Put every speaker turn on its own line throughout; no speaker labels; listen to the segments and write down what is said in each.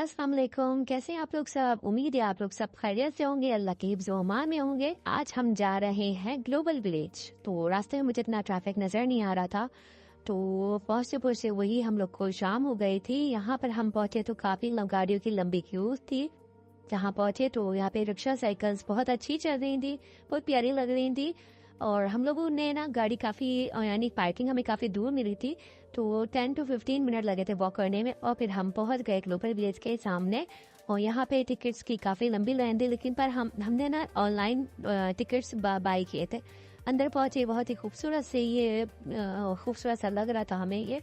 अस्सलाम वालेकुम। कैसे हैं आप लोग सब? उम्मीद है आप लोग सब खैरियत से होंगे, अल्लाह के हिफ्ज़-ओ अमान में होंगे। आज हम जा रहे हैं ग्लोबल विलेज। तो रास्ते में मुझे इतना ट्रैफिक नज़र नहीं आ रहा था, तो पहुँचते पहुँचते वही हम लोग को शाम हो गई थी। यहाँ पर हम पहुँचे तो काफ़ी गाड़ियों की लंबी क्यू थी। जहाँ पहुँचे तो यहाँ पे रिक्शा साइकिल्स बहुत अच्छी चल रही थी, बहुत प्यारी लग रही थी। और हम लोगों ने ना गाड़ी काफ़ी यानी पार्किंग हमें काफ़ी दूर मिली थी, तो 10 to 15 मिनट लगे थे वॉक करने में। और फिर हम पहुंच गए ग्लोबल विलेज के सामने। और यहाँ पे टिकट्स की काफ़ी लंबी लाइन थी, लेकिन पर हमने ना ऑनलाइन टिकट्स बाई किए थे। अंदर पहुंचे, बहुत ही खूबसूरत से ये खूबसूरत सा लग रहा था हमें ये।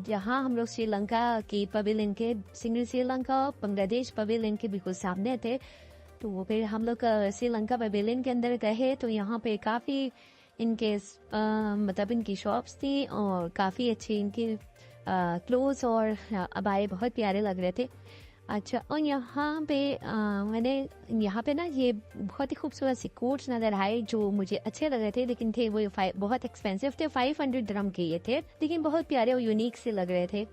जहाँ हम लोग श्रीलंका की पवेलियन के सिंगल श्रीलंका और बांग्लादेश पवेलियन के बिल्कुल सामने थे। तो फिर हम लोग श्रीलंका पवेलियन के अंदर गए, तो यहाँ पे काफ़ी इनके मतलब इनकी शॉप्स थी और काफ़ी अच्छी इनकी क्लोथ्स और अबाए बहुत प्यारे लग रहे थे। अच्छा, और यहाँ पे मैंने यहाँ पे ना ये बहुत ही खूबसूरत सी कोट्स नज़र आए जो मुझे अच्छे लग रहे थे, लेकिन थे वो बहुत एक्सपेंसिव थे। 500 दिरहम के ये थे, लेकिन बहुत प्यारे और यूनिक से लग रहे थे।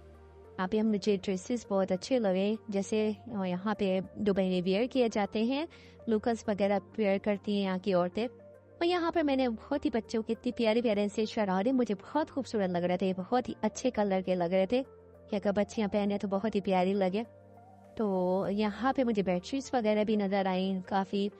यहाँ पे हम मुझे ड्रेसेस बहुत अच्छे लगे, जैसे यहाँ पे दुबई में वेयर किए जाते हैं, लोकल्स वगैरह वेयर करती हैं यहाँ की औरतें। और यहाँ पर मैंने बहुत ही बच्चों के इतनी प्यारे प्यारे से शरारे मुझे बहुत खूबसूरत लग रहे थे, बहुत ही अच्छे कलर के लग रहे थे कि अगर बच्चियाँ पहने तो बहुत ही प्यारी लगे। तो यहाँ पे मुझे बेडशीट्स वगैरह भी नज़र आई काफ़ी,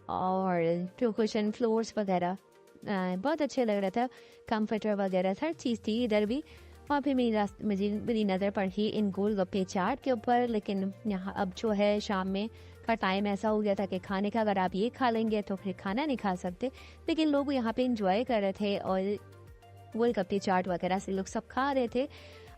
और कुशन फ्लोर्स वगैरह बहुत अच्छे लग रहा था। कंफर्टर वगैरह हर चीज़ थी इधर भी। और फिर मेरी नज़र पड़ी इन गोलगप्पे चाट के ऊपर, लेकिन यहाँ अब जो है शाम में का टाइम ऐसा हो गया था कि खाने का अगर आप ये खा लेंगे तो फिर खाना नहीं खा सकते। लेकिन लोग यहाँ पे इंजॉय कर रहे थे और गोलगप्पे चाट वगैरह से लोग सब खा रहे थे।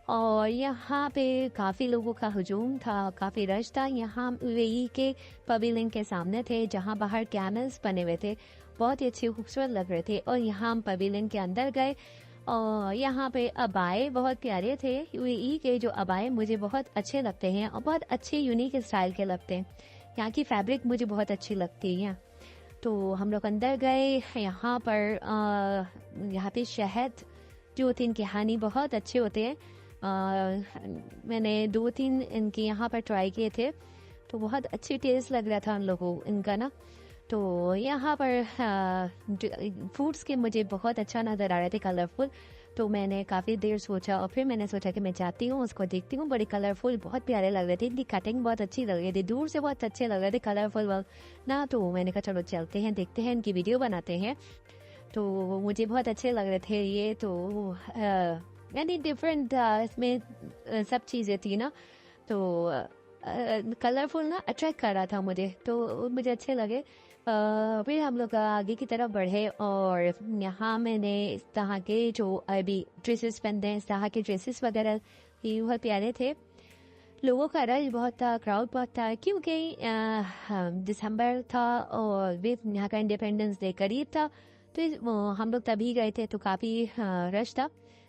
और यहाँ पे काफ़ी लोगों का हुजूम था, काफ़ी रश था। यहाँ यूएई के पवेलियन के सामने थे, जहाँ बाहर कैमल्स बने हुए थे, बहुत ही अच्छे खूबसूरत लग रहे थे। और यहाँ हम पवेलियन के अंदर गए और यहाँ पे अबाए बहुत प्यारे थे। यूएई के जो अबाए मुझे बहुत अच्छे लगते हैं और बहुत अच्छे यूनिक स्टाइल के लगते हैं। यहाँ की फैब्रिक मुझे बहुत अच्छी लगती है। तो हम लोग अंदर गए। यहाँ पर यहाँ पे शहद जो होते हैं, इनके हनी बहुत अच्छे होते हैं। मैंने 2-3 इनके यहाँ पर ट्राई किए थे, तो बहुत अच्छी टेस्ट लग रहा था उन लोगों इनका ना। तो यहाँ पर फ्रूट्स के मुझे बहुत अच्छा नज़र आ रहे थे, कलरफुल। तो मैंने काफ़ी देर सोचा और फिर मैंने सोचा कि मैं जाती हूँ, उसको देखती हूँ। बड़े कलरफुल बहुत प्यारे लग रहे थे, इनकी कटिंग बहुत अच्छी लग रही थी, दूर से बहुत अच्छे लग रहे थे कलरफुल ना। तो मैंने कहा चलो चलते हैं, देखते हैं, इनकी वीडियो बनाते हैं। तो मुझे बहुत अच्छे लग रहे थे ये। तो यानी डिफरेंट इसमें सब चीज़ें थी ना, तो कलरफुल ना अट्रैक्ट कर रहा था मुझे, तो मुझे अच्छे लगे। फिर हम लोग आगे की तरफ बढ़े और यहाँ मैंने इस तरह के जो अभी ड्रेसेस पहनते हैं, इस तरह के ड्रेसेस वगैरह ये बहुत प्यारे थे। लोगों का रश बहुत था, क्राउड बहुत था, क्योंकि दिसंबर था और वे यहाँ का इंडिपेंडेंस डे करीब था। तो हम लोग तभी गए थे, तो काफ़ी रश था।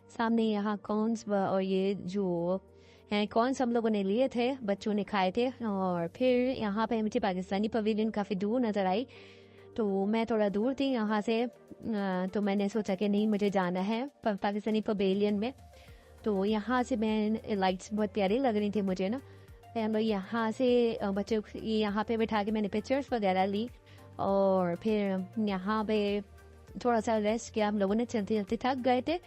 सामने यहाँ कॉर्न्स और ये जो हैं कॉर्न्स हम लोगों ने लिए थे, बच्चों ने खाए थे। और फिर यहाँ पे मुझे पाकिस्तानी पवेलियन काफ़ी दूर नज़र आई, तो मैं थोड़ा दूर थी यहाँ से। तो मैंने सोचा कि नहीं, मुझे जाना है पाकिस्तानी पवेलियन में। तो यहाँ से मैं लाइट्स बहुत प्यारी लग रही थी मुझे ना। हम लोग यहाँ से बच्चों को यहाँ पे बैठा के मैंने पिक्चर्स वगैरह ली और फिर यहाँ पे थोड़ा सा रेस्ट किया। हम लोगों ने चलते चलते थक गए थे,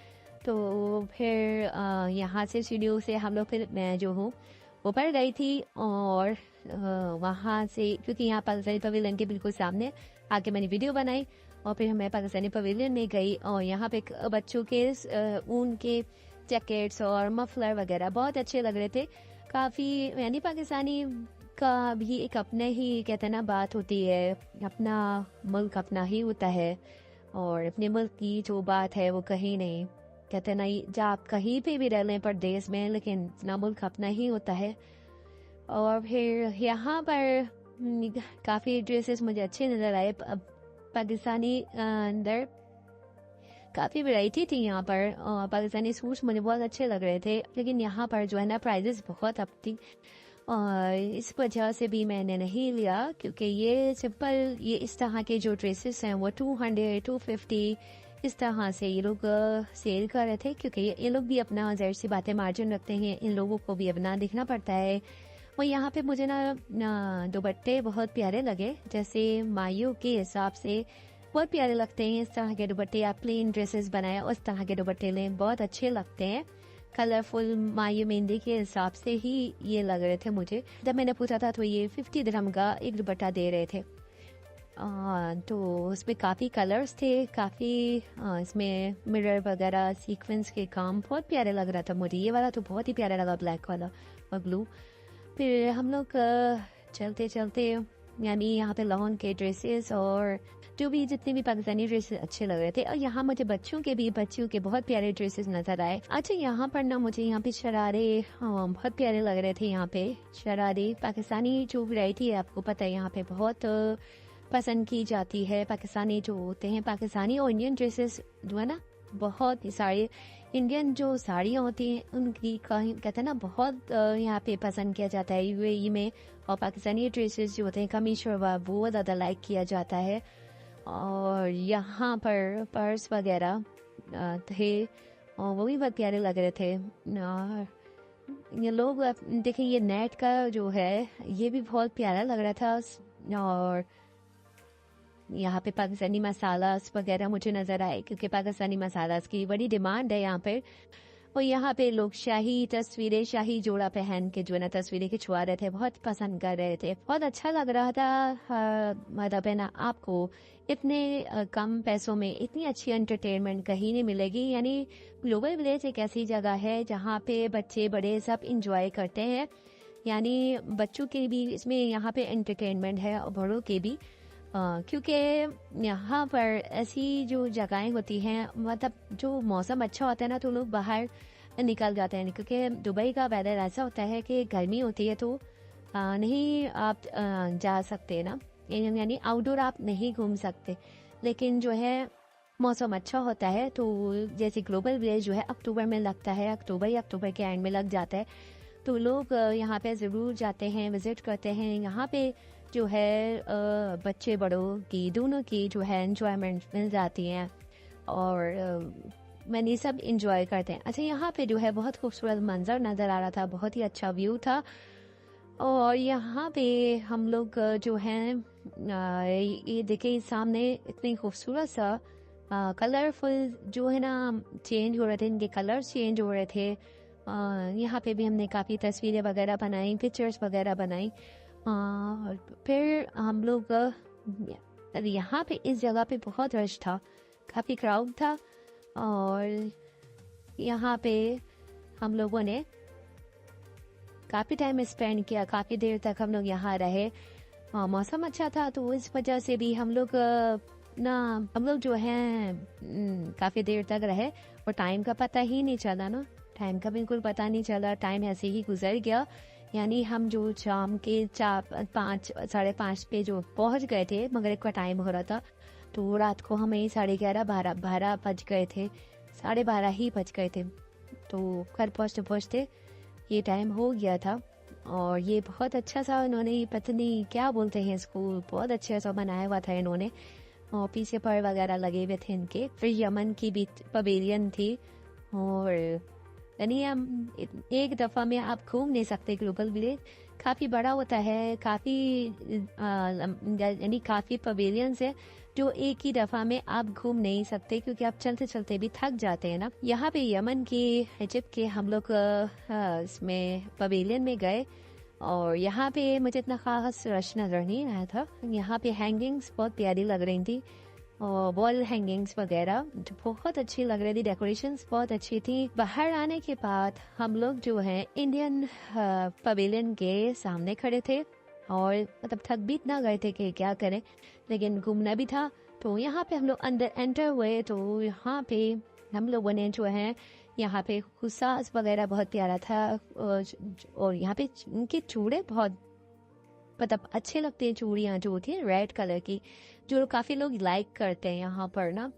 तो फिर यहाँ से सीढ़ियों से हम लोग, फिर मैं जो हूँ ऊपर गई थी। और वहाँ से, क्योंकि यहाँ पाकिस्तानी पवेलियन के बिल्कुल सामने आके मैंने वीडियो बनाई और फिर मैं पाकिस्तानी पवेलियन में गई। और यहाँ पे बच्चों के ऊन के जैकेट्स और मफलर वगैरह बहुत अच्छे लग रहे थे काफ़ी। यानी पाकिस्तानी का भी एक अपने ही कहते हैं ना बात होती है, अपना मुल्क अपना ही होता है और अपने मुल्क की जो बात है वो कहीं नहीं, कहते ना जब आप कहीं पे भी रह लें परदेश में, लेकिन अपना मुल्क अपना ही होता है। और फिर यहाँ पर काफ़ी ड्रेसेस मुझे अच्छे नज़र आए। पाकिस्तानी अंदर काफ़ी वैरायटी थी यहाँ पर, और पाकिस्तानी सूट्स मुझे बहुत अच्छे लग रहे थे, लेकिन यहाँ पर जो है ना प्राइजेस बहुत अप थी और इस वजह से भी मैंने नहीं लिया, क्योंकि ये सिंपल ये इस तरह के जो ड्रेसेस हैं वो 200-250 इस तरह से ये लोग सेल कर रहे थे, क्योंकि ये लोग भी अपना ज़ाहिर सी बातें मार्जिन रखते हैं, इन लोगों को भी अपना दिखना पड़ता है और यहाँ पे मुझे ना दुपट्टे बहुत प्यारे लगे, जैसे मायू के हिसाब से बहुत प्यारे लगते हैं। इस तरह के दुपट्टे, आप प्लेन ड्रेसेस बनाए उस तरह के दुपट्टे लें, बहुत अच्छे लगते हैं। कलरफुल मायू मेहंदी के हिसाब से ही ये लग रहे थे मुझे। जब मैंने पूछा था तो ये 50 दिरहम का एक दुपट्टा दे रहे थे। तो उसमें काफ़ी कलर्स थे, काफ़ी इसमें मिरर वगैरह सीक्वेंस के काम बहुत प्यारे लग रहा था मुझे। ये वाला तो बहुत ही प्यारा लगा, ब्लैक वाला और ब्लू। फिर हम लोग चलते चलते यानी यहाँ पे लॉन के ड्रेसेस और जो भी जितने भी पाकिस्तानी ड्रेसेस अच्छे लग रहे थे, और यहाँ मुझे बच्चियों के बहुत प्यारे ड्रेसेस नजर आए। अच्छा, यहाँ पर ना मुझे यहाँ पे शरारे बहुत प्यारे लग रहे थे। यहाँ पे शरारे पाकिस्तानी जो वैरायटी है, आपको पता है यहाँ पे बहुत पसंद की जाती है। पाकिस्तानी जो होते हैं, पाकिस्तानी और इंडियन ड्रेसेस जो है ना, बहुत ही सारे इंडियन जो साड़ियाँ होती हैं उनकी कहते हैं ना बहुत यहाँ पे पसंद किया जाता है यूएई में। और पाकिस्तानी ड्रेसेस जो होते हैं कमीज शलवार वो ज़्यादा लाइक किया जाता है। और यहाँ पर पर्स वगैरह थे और वो भी बहुत प्यारे लग रहे थे। और ये लोग देखिए, ये नेट का जो है ये भी बहुत प्यारा लग रहा था। और यहाँ पे पाकिस्तानी मसालास वगैरह मुझे नजर आए, क्योंकि पाकिस्तानी मसालास की बड़ी डिमांड है यहाँ पे। और यहाँ पे लोग शाही तस्वीरें, शाही जोड़ा पहन के जो है ना तस्वीरें खिंचवा रहे थे, बहुत पसंद कर रहे थे, बहुत अच्छा लग रहा था। मतलब है ना, आपको इतने कम पैसों में इतनी अच्छी एंटरटेनमेंट कहीं नहीं मिलेगी। यानी ग्लोबल विलेज एक ऐसी जगह है जहाँ पे बच्चे बड़े सब इंजॉय करते हैं। यानी बच्चों के भी इसमें यहाँ पे एंटरटेनमेंट है और बड़ों के भी। क्योंकि यहाँ पर ऐसी जो जगहें होती हैं, मतलब जो मौसम अच्छा होता है ना, तो लोग बाहर निकल जाते हैं। क्योंकि दुबई का वेदर ऐसा होता है कि गर्मी होती है तो नहीं आप जा सकते ना, यानी आउटडोर आप नहीं घूम सकते। लेकिन जो है मौसम अच्छा होता है तो जैसे ग्लोबल विलेज जो है अक्टूबर में लगता है, अक्टूबर के एंड में लग जाता है, तो लोग यहाँ पे ज़रूर जाते हैं, विज़िट करते हैं। यहाँ पे जो है बच्चे बड़ों की दोनों की जो है एंजॉयमेंट मिल जाती हैं और मैंने सब इंजॉय करते हैं। अच्छा, यहाँ पे जो है बहुत खूबसूरत मंजर नज़र आ रहा था, बहुत ही अच्छा व्यू था। और यहाँ पे हम लोग जो हैं ये देखिए सामने इतनी खूबसूरत सा कलरफुल जो है ना चेंज हो रहे थे, इनके कलर्स चेंज हो रहे थे। यहाँ पे भी हमने काफ़ी तस्वीरें वगैरह बनाई, पिक्चर्स वगैरह बनाई। और फिर हम लोग यहाँ पे इस जगह पे बहुत रश था, काफ़ी क्राउड था। और यहाँ पे हम लोगों ने काफ़ी टाइम स्पेंड किया, काफ़ी देर तक हम लोग यहाँ रहे। मौसम अच्छा था तो इस वजह से भी हम लोग हम लोग जो हैं काफ़ी देर तक रहे और टाइम का पता ही नहीं चला ना, टाइम का बिल्कुल पता नहीं चला, टाइम ऐसे ही गुजर गया। यानी हम जो शाम के 4-5 5:30 पे जो पहुंच गए थे, मगरिब का टाइम हो रहा था, तो रात को हमें 11:30 12 बज गए थे, 12:30 ही बज गए थे। तो घर पहुँचते पहुँचते ये टाइम हो गया था। और ये बहुत अच्छा सा इन्होंने पता नहीं क्या बोलते हैं इसको, बहुत अच्छा सा बनाया हुआ था इन्होंने, और पीछे पर वगैरह लगे हुए थे इनके। फिर यमन की भी पवेलियन थी। और यानी हम एक दफ़ा में आप घूम नहीं सकते ग्लोबल विलेज, काफ़ी बड़ा होता है, काफ़ी यानी काफ़ी पवेलियंस है जो एक ही दफ़ा में आप घूम नहीं सकते, क्योंकि आप चलते चलते भी थक जाते हैं ना। यहाँ पे यमन के, इजिप्ट के हम लोग इसमें पवेलियन में गए और यहाँ पे मुझे इतना खास रश नज़र नहीं आया था। यहाँ पे हैंगिंग्स बहुत प्यारी लग रही थी और वॉल हैंगिंग्स वगैरह जो बहुत अच्छी लग रही थी, डेकोरेशंस बहुत अच्छी थी। बाहर आने के बाद हम लोग जो है इंडियन पवेलियन के सामने खड़े थे और मतलब थक भी इतना गए थे कि क्या करें, लेकिन घूमना भी था। तो यहाँ पे हम लोग अंदर एंटर हुए तो यहाँ पे हम लोगों ने जो है यहाँ पे हुसास वगैरह बहुत प्यारा था। और यहाँ पे इनके चूड़े बहुत मतलब अच्छे लगते हैं, चूड़ियाँ जो होती हैं रेड कलर की, जो काफ़ी लोग लाइक करते हैं यहाँ पर ना।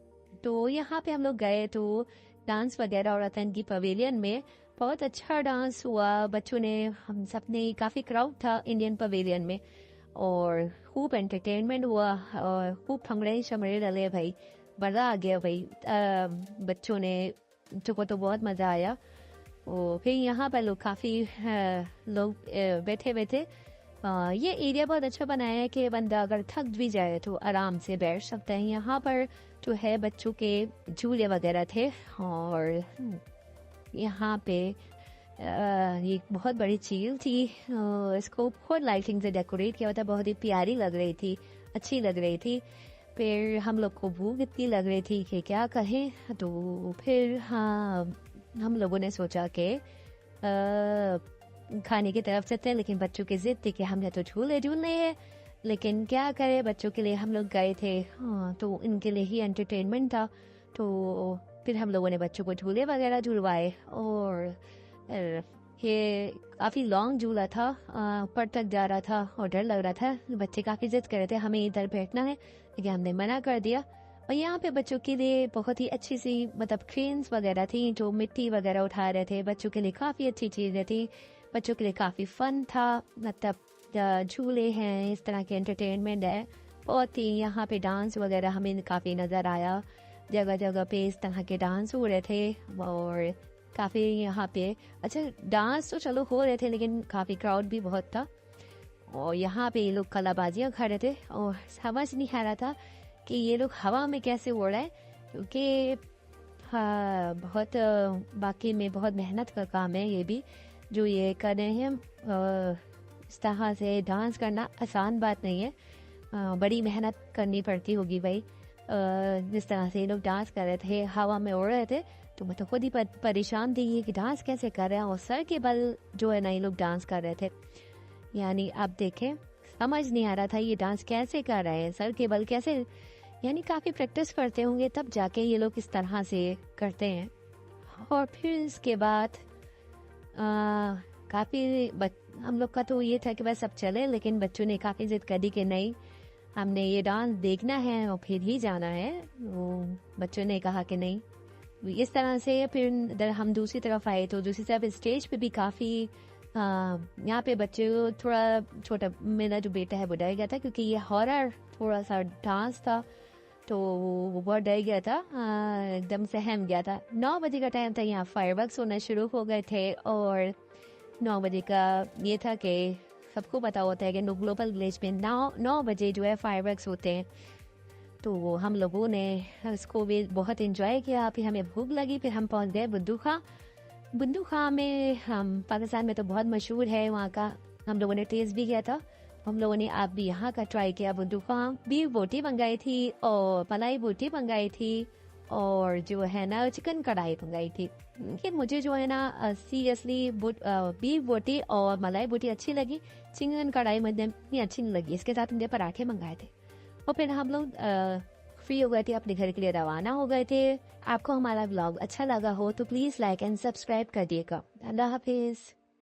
तो यहाँ पे हम लोग गए तो डांस वगैरह हो रहा था इनकी पवेलियन में, बहुत अच्छा डांस हुआ बच्चों ने, हम सब ने, काफ़ी क्राउड था इंडियन पवेलियन में और खूब एंटरटेनमेंट हुआ और खूब फंगड़े शमड़े डले भाई, मज़ा आ गया भाई। बच्चों ने को तो बहुत मज़ा आया। फिर यहाँ पर लोग काफ़ी लोग बैठे बैठे ये एरिया बहुत अच्छा बनाया है कि बंदा अगर थक भी जाए तो आराम से बैठ सकता है। यहाँ पर जो है बच्चों के झूले वगैरह थे, और यहाँ पे ये बहुत बड़ी झील थी। इसको बहुत लाइटिंग से डेकोरेट किया हुआ था, बहुत ही प्यारी लग रही थी, अच्छी लग रही थी। फिर हम लोग को भूख इतनी लग रही थी कि क्या कहें, तो फिर हाँ हम लोगों ने सोचा कि खाने की तरफ चलते हैं, लेकिन बच्चों की जिद थी कि हमने तो झूले झूलने हैं। लेकिन क्या करें, बच्चों के लिए हम लोग गए थे, हाँ तो इनके लिए ही एंटरटेनमेंट था। तो फिर हम लोगों ने बच्चों को झूले वगैरह झुलवाए, और ये काफ़ी लॉन्ग झूला था, ऊपर तक जा रहा था और डर लग रहा था। बच्चे काफ़ी जिद कर रहे थे हमें इधर बैठना है, लेकिन हमने मना कर दिया। और यहाँ पे बच्चों के लिए बहुत ही अच्छी सी मतलब क्रेन्स वगैरह थी जो मिट्टी वगैरह उठा रहे थे। बच्चों के लिए काफ़ी अच्छी चीज़ें थी, बच्चों के लिए काफ़ी फन था। मतलब झूले हैं, इस तरह के एंटरटेनमेंट है बहुत ही। यहाँ पे डांस वगैरह हमें काफ़ी नज़र आया, जगह जगह पे इस तरह के डांस हो रहे थे। और काफ़ी यहाँ पे अच्छा डांस तो चलो हो रहे थे, लेकिन काफ़ी क्राउड भी बहुत था। और यहाँ पे ये लोग कलाबाजियाँ कर रहे थे, और समझ नहीं आ रहा था कि ये लोग हवा में कैसे उड़ रहे हैं, क्योंकि हाँ बहुत बाकी में बहुत मेहनत का काम है ये भी जो ये कर रहे हैं। इस तरह से डांस करना आसान बात नहीं है, बड़ी मेहनत करनी पड़ती होगी भाई। जिस तरह से ये लोग डांस कर रहे थे, हवा में उड़ रहे थे, तो मैं तो खुद ही परेशान थी ये कि डांस कैसे कर रहे हैं, और सर के बल जो है ना ये लोग डांस कर रहे थे। यानी आप देखें, समझ नहीं आ रहा था ये डांस कैसे कर रहे हैं, सर के बल कैसे, यानी काफ़ी प्रैक्टिस करते होंगे तब जाके ये लोग इस तरह से करते हैं। और फिर इसके बाद काफ़ी हम लोग का तो ये था कि बस अब चले, लेकिन बच्चों ने काफ़ी जिद कर दी कि नहीं हमने ये डांस देखना है और फिर ही जाना है। वो बच्चों ने कहा कि नहीं। इस तरह से फिर इधर हम दूसरी तरफ आए, तो दूसरी तरफ स्टेज पे भी काफ़ी यहाँ पे बच्चे थोड़ा छोटा, मेरा जो बेटा है वो डर गया था, क्योंकि ये हॉरर थोड़ा सा डांस था, तो वो बहुत डर गया था, एकदम सहम गया था। 9 बजे का टाइम था, यहाँ फायरवर्क्स होना शुरू हो गए थे, और 9 बजे का ये था कि सबको पता होता है कि ग्लोबल विलेज में 9 बजे जो है फायरवर्क्स होते हैं। तो हम लोगों ने इसको भी बहुत इंजॉय किया। फिर हमें भूख लगी, फिर हम पहुंच गए बुद्धू खां। बुद्धू खां में हम पाकिस्तान में तो बहुत मशहूर है वहाँ का, हम लोगों ने टेस्ट भी किया था। हम लोगों ने आप भी यहाँ का ट्राई किया। बुद्धू खां बीफ बोटी मंगाई थी और मलाई बोटी मंगाई थी, और जो है ना चिकन कढ़ाई मंगाई थी। लेकिन मुझे जो है ना सीरियसली बीफ बोटी और मलाई बोटी अच्छी लगी, चिकन कढ़ाई मुझे इतनी अच्छी नहीं लगी। इसके साथ मुझे पराठे मंगाए थे, और फिर हम लोग फ्री हो गए थे, अपने घर के लिए रवाना हो गए थे। आपको हमारा व्लॉग अच्छा लगा हो तो प्लीज़ लाइक एंड सब्सक्राइब कर दिएगा। अल्लाह हाफिज़।